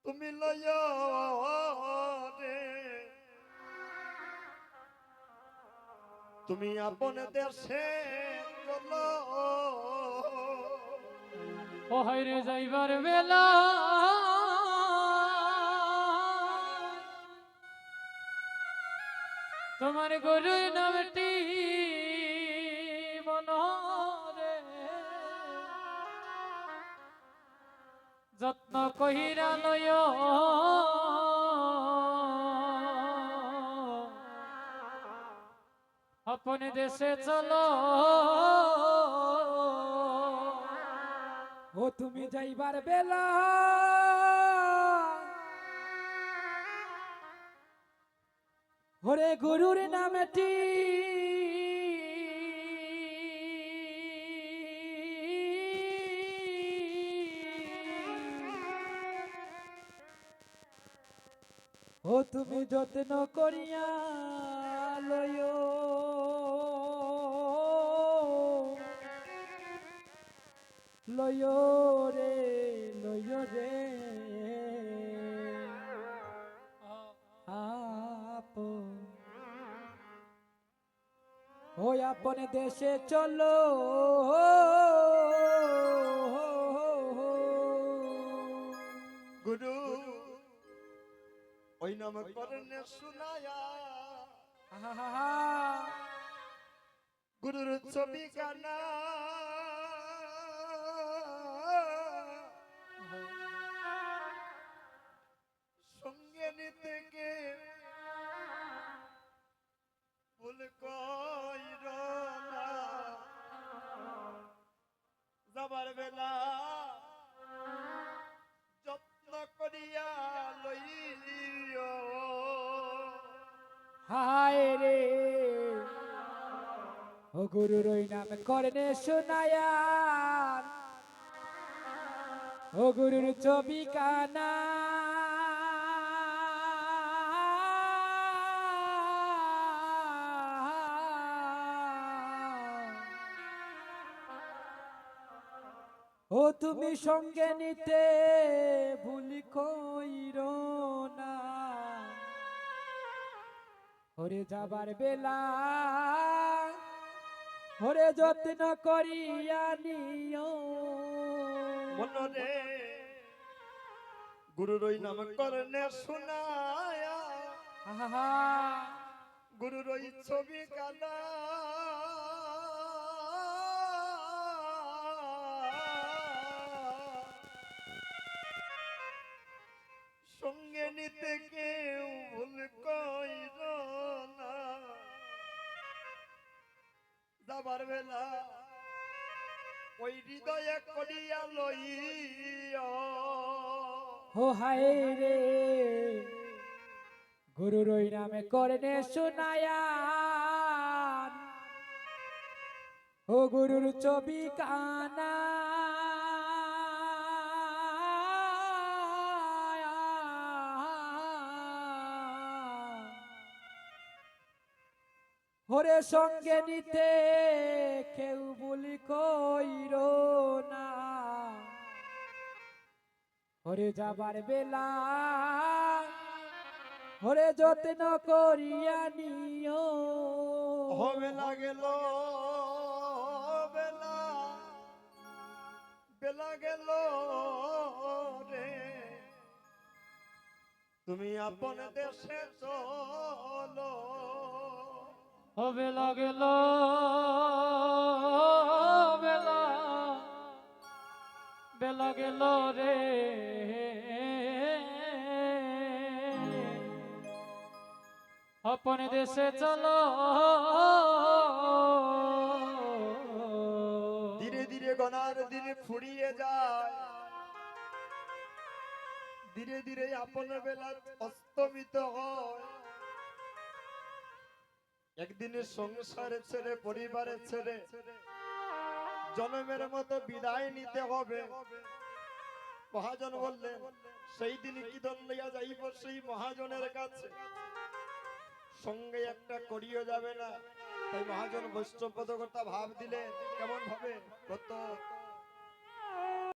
তুমি লয়া রে তুমি আপন দেশে চলো ও হায়রে যাইবার বেলা তোমার গরুর নামটি মনরে যত্ন কহিরা লয় আপন দেশে চলো ও তুমি যাইবার বেলা ওরে গুরুর নামটি ও তুমি যত্ন করিয়া লয় লয় রে আপন ওই আপন দেশে চলো গুরু ওই নাম করনে শুনায়া গুরুর ছবি কানা সঙ্গে নিতে গে ভুল কইর না যাবার বেলা যত্ন করিয়া লইও হায় রে ও গুরুর ওই নাম করনে শোনায়া ও গুরুর ছবি কানা ও তুমি সঙ্গে নিতে ভুলি কইর না ওরে যাবার বেলা ওরে যত্ন করিয়া নিও মনরে গুরুর ওই নাম করনে শোনায়া আহা গুরুর ওই ছবি কানা সঙ্গে নিতে কেউ ভুল কইর না যাবার বেলা ওই হৃদয়ে করিয়া লইও ও হায় রে গুরুর ওই নামে করনে শোনায়া ও গুরুর ছবি কানা ওরে সঙ্গে নিতে কেউ বলি কইর না ওরে যাবার বেলা ওরে যত্ন করিয়া নিও হবে লাগেল বেলা বেলা গেল রে তুমি আপন দেশে চলো হবে লাগেল বেলা বেলা গেল রে আপন দেশে চলো ধীরে ধীরে গনার দিন ফুরিয়ে যায় ধীরে ধীরে আপন বেলা অস্তমিত হয় একদিনে সংসারে ছেড়ে পরিবারে ছেড়ে জন্মের মতো বিদায় নিতে হবে মহাজন বললেন সেই দিন কি দল লইয়া যাইব সেই মহাজনের কাছে সঙ্গে একটা করিও যাবে না তাই মহাজন বৈষ্ণব পদকর্তা ভাব দিলেন কেমন ভাবে কত